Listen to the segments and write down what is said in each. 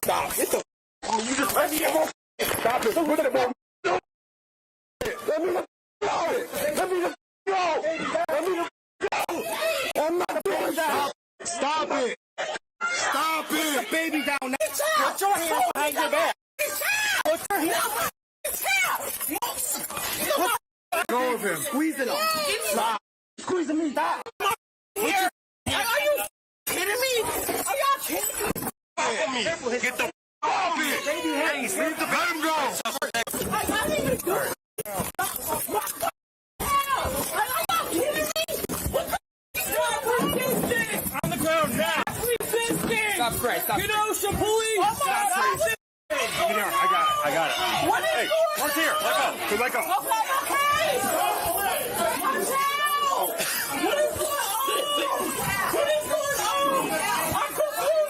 Stop. Get the on you. Just let me get stop it. Look at the boy. Let me go. Let me go. Let me go. I'm not doing that. Stop it. Stop it. Baby down now. Put your hands behind your back. Put your hands. Go with him. Squeezing him. Stop. Squeezing me. Stop. Are you kidding me? Are y'all kidding me? Get the off it. Hey, let him go. Are you kidding me? What the on the ground now. Stop, Christ. Stop. Kenosha Police. Stop, I got it. What is hey, what's here? Let go. Okay. Watch out. What is going on? What is going on? I'm confused.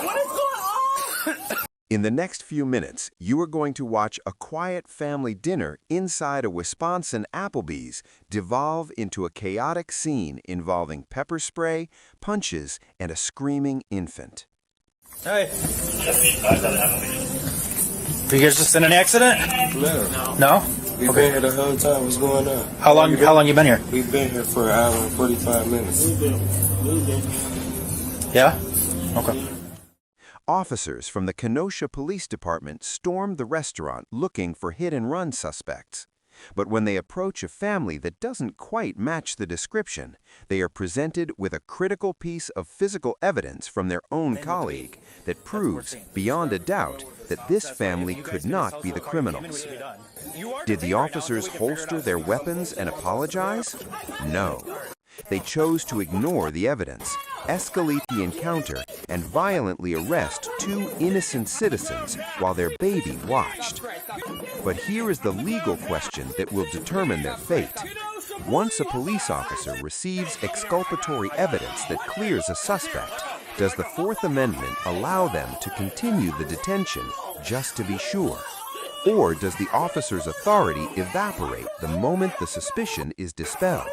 What is going on? In the next few minutes, you are going to watch a quiet family dinner inside a Wisconsin Applebee's devolve into a chaotic scene involving pepper spray, punches, and a screaming infant. Hey. You guys just in an accident? No? We've been here the whole time. What's going on? How long you been here? We've been here for an hour and 45 minutes. Yeah? Okay. Officers from the Kenosha Police Department stormed the restaurant looking for hit-and-run suspects. But when they approach a family that doesn't quite match the description, they are presented with a critical piece of physical evidence from their own colleague that proves, beyond a doubt, that this family could not be the criminals. Did the officers holster their weapons and apologize? No. They chose to ignore the evidence, escalate the encounter, and violently arrest two innocent citizens while their baby watched. But here is the legal question that will determine their fate. Once a police officer receives exculpatory evidence that clears a suspect, does the Fourth Amendment allow them to continue the detention just to be sure? Or does the officer's authority evaporate the moment the suspicion is dispelled?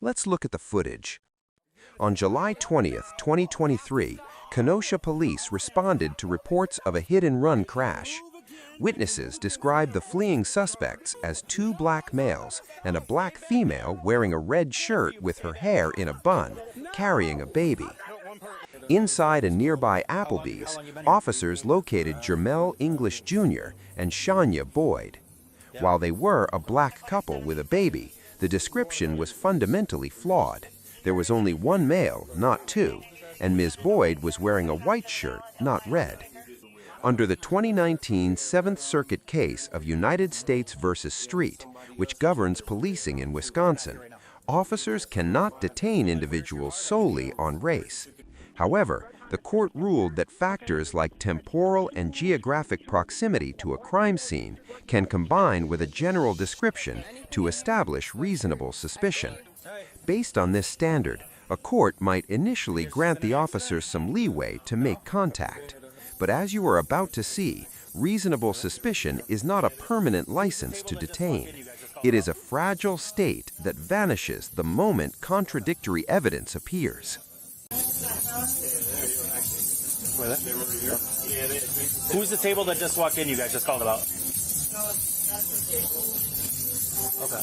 Let's look at the footage. On July 20th, 2023, Kenosha police responded to reports of a hit-and-run crash. Witnesses described the fleeing suspects as two black males and a black female wearing a red shirt with her hair in a bun, carrying a baby. Inside a nearby Applebee's, officers located Jermel English Jr. and Shania Boyd. While they were a black couple with a baby, the description was fundamentally flawed. There was only one male, not two, and Ms. Boyd was wearing a white shirt, not red. Under the 2019 Seventh Circuit case of United States v. Street, which governs policing in Wisconsin, officers cannot detain individuals solely on race. However, the court ruled that factors like temporal and geographic proximity to a crime scene can combine with a general description to establish reasonable suspicion. Based on this standard, a court might initially grant the officers some leeway to make contact. But as you are about to see, reasonable suspicion is not a permanent license to detain. It is a fragile state that vanishes the moment contradictory evidence appears. Who's the table that just walked in you guys just called about? Okay.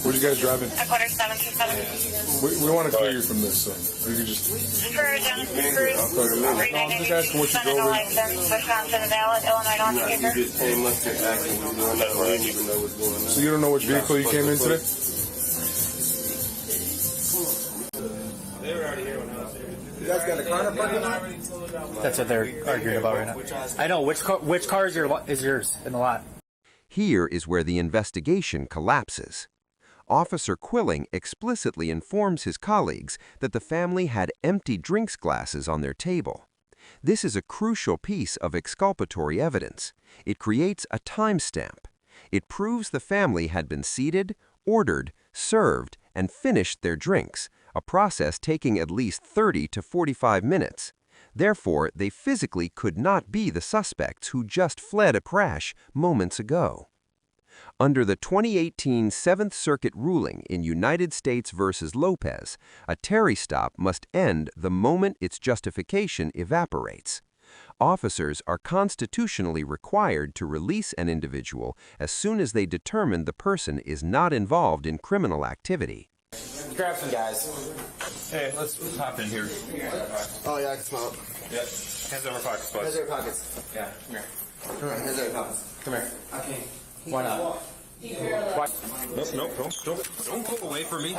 What are you guys driving? A quarter 727. We want to clear you from this, so you can just... For Genesis Cruise, 398. Just asking what you Sunday drove in. license, Wisconsin, valid, Illinois non-speaker. You just came up here asking what's going on. I didn't even know what's going on. So you don't know which vehicle you came in today? You guys got a car in the parking lot? That's what they're arguing about right now. I know. Which car is yours in the lot? Here is where the investigation collapses. Officer Quilling explicitly informs his colleagues that the family had empty drinks glasses on their table. This is a crucial piece of exculpatory evidence. It creates a timestamp. It proves the family had been seated, ordered, served, and finished their drinks, a process taking at least 30 to 45 minutes. Therefore, they physically could not be the suspects who just fled a crash moments ago. Under the 2018 Seventh Circuit ruling in United States v. Lopez, a Terry stop must end the moment its justification evaporates. Officers are constitutionally required to release an individual as soon as they determine the person is not involved in criminal activity. Grab some guys. Hey, let's hop in here. Oh, yeah, I can smell it. Yep. Hands over pockets, bud. Hands in your pockets. Yeah, come here. Come on, hands in your pockets. Come here. Okay. Why not? Why? Nope, don't go away from me.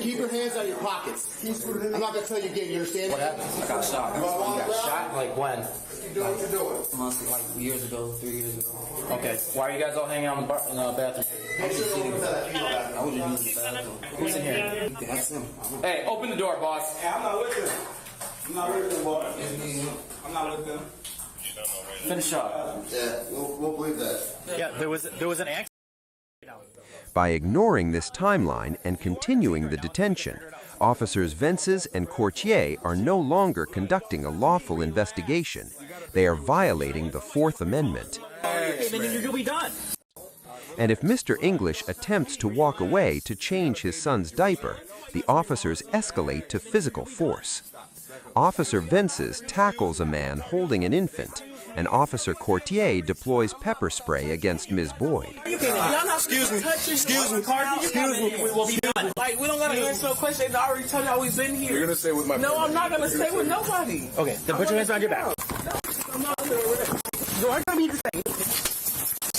Keep your hands out of your pockets. I'm not going to tell you again, you understand? What happened? I got shot. You got shot? Like when? What you doing? Like years ago, 3 years ago. Okay. Why are you guys all hanging out in the bathroom? I was just using the bathroom. Who's in here? That's him. Hey, open the door, boss. Hey, I'm not with them. I'm not with them, boy. I'm not with them. Finish up. Yeah, we'll believe that. Yeah, there was an accident. By ignoring this timeline and continuing the detention, Officers Vences and Courtier are no longer conducting a lawful investigation. They are violating the Fourth Amendment. You'll be done. And if Mr. English attempts to walk away to change his son's diaper, the officers escalate to physical force. Officer Vences tackles a man holding an infant, and Officer Courtier deploys pepper spray against Ms. Boyd. Excuse me. We'll be done. Like, we don't gotta answer no questions. I already told y'all we've been here. You're gonna stay with my. No, I'm not gonna stay with nobody. Okay, then put your hands behind your back. I'm not gonna arrest. No, I gotta be the same.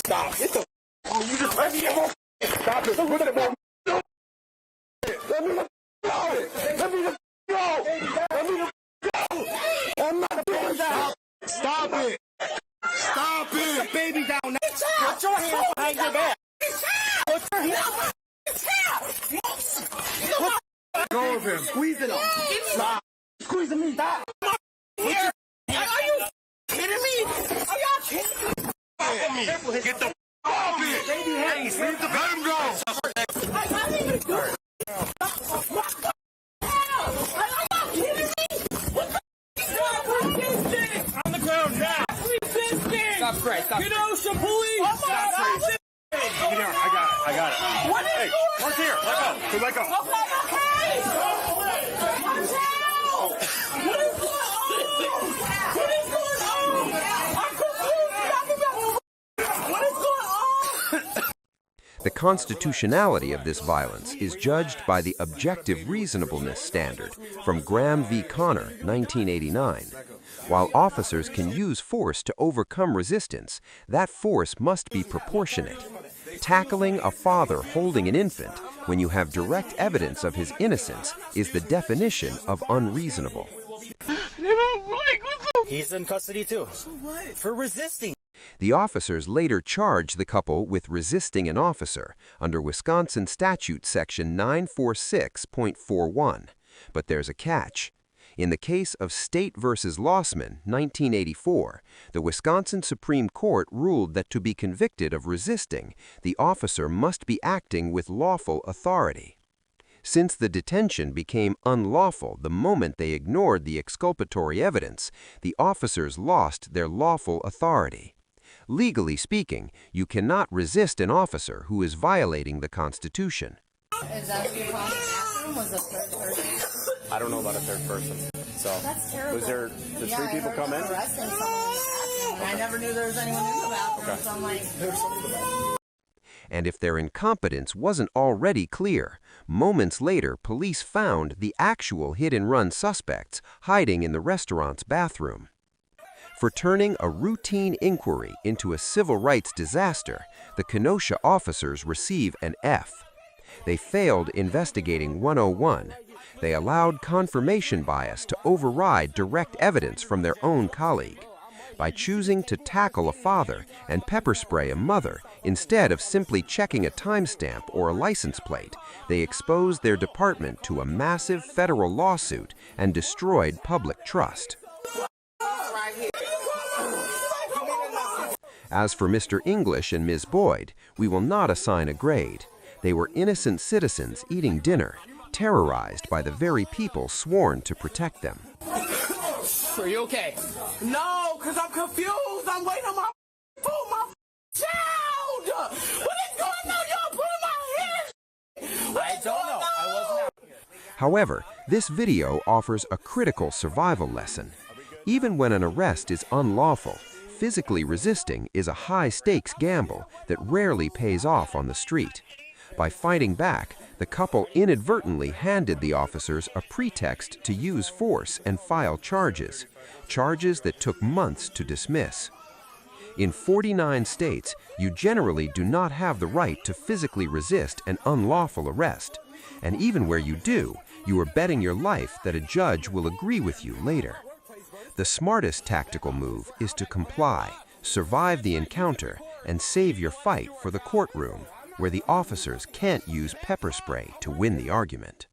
Stop. Get the. Oh, you just let me get. Stop it. Look at the ball. Let me go. Let me go. Let me go. I'm not doing that. Stop it. Stop it. Baby down now. Put your hands behind your back. Put your hands. Go with him. Squeeze it up. Stop. Squeezing me. Stop. Are you kidding me? Are y'all kidding me? Get the off it. Baby hands. Let him go. I need to do it. Are y'all kidding me? What the on the ground now. Stop, Christ. Stop. Kenosha Police. Give me the arm. I got it. What is Hey, Mark here. Let go. Okay. What is going on? What is going on? I'm confused. What is going on? The constitutionality of this violence is judged by the objective reasonableness standard from Graham v. Connor, 1989. While officers can use force to overcome resistance, that force must be proportionate. Tackling a father holding an infant when you have direct evidence of his innocence is the definition of unreasonable. He's in custody too. For resisting. The officers later charged the couple with resisting an officer under Wisconsin Statute Section 946.41. But there's a catch. In the case of State v. Lossman, 1984, the Wisconsin Supreme Court ruled that to be convicted of resisting, the officer must be acting with lawful authority. Since the detention became unlawful the moment they ignored the exculpatory evidence, the officers lost their lawful authority. Legally speaking, you cannot resist an officer who is violating the Constitution. Is that what you're calling the bathroom? Was a third person? I don't know about a third person. So, That's terrible. was there the three people come in? Arresting someone in the bathroom, and I never knew there was anyone in the bathroom. So I'm like, And if their incompetence wasn't already clear, moments later police found the actual hit-and-run suspects hiding in the restaurant's bathroom. For turning a routine inquiry into a civil rights disaster, the Kenosha officers receive an F. They failed investigating 101. They allowed confirmation bias to override direct evidence from their own colleague. By choosing to tackle a father and pepper spray a mother instead of simply checking a timestamp or a license plate, they exposed their department to a massive federal lawsuit and destroyed public trust. As for Mr. English and Ms. Boyd, we will not assign a grade. They were innocent citizens eating dinner, terrorized by the very people sworn to protect them. Officer, are you okay? No, because I'm confused. I'm waiting on my child. What is going on? Y'all putting my hands. I don't know. I wasn't out here. However, this video offers a critical survival lesson. Even when an arrest is unlawful, physically resisting is a high-stakes gamble that rarely pays off on the street. By fighting back, the couple inadvertently handed the officers a pretext to use force and file charges that took months to dismiss. In 49 states, you generally do not have the right to physically resist an unlawful arrest. And even where you do, you are betting your life that a judge will agree with you later. The smartest tactical move is to comply, survive the encounter, and save your fight for the courtroom, where the officers can't use pepper spray to win the argument.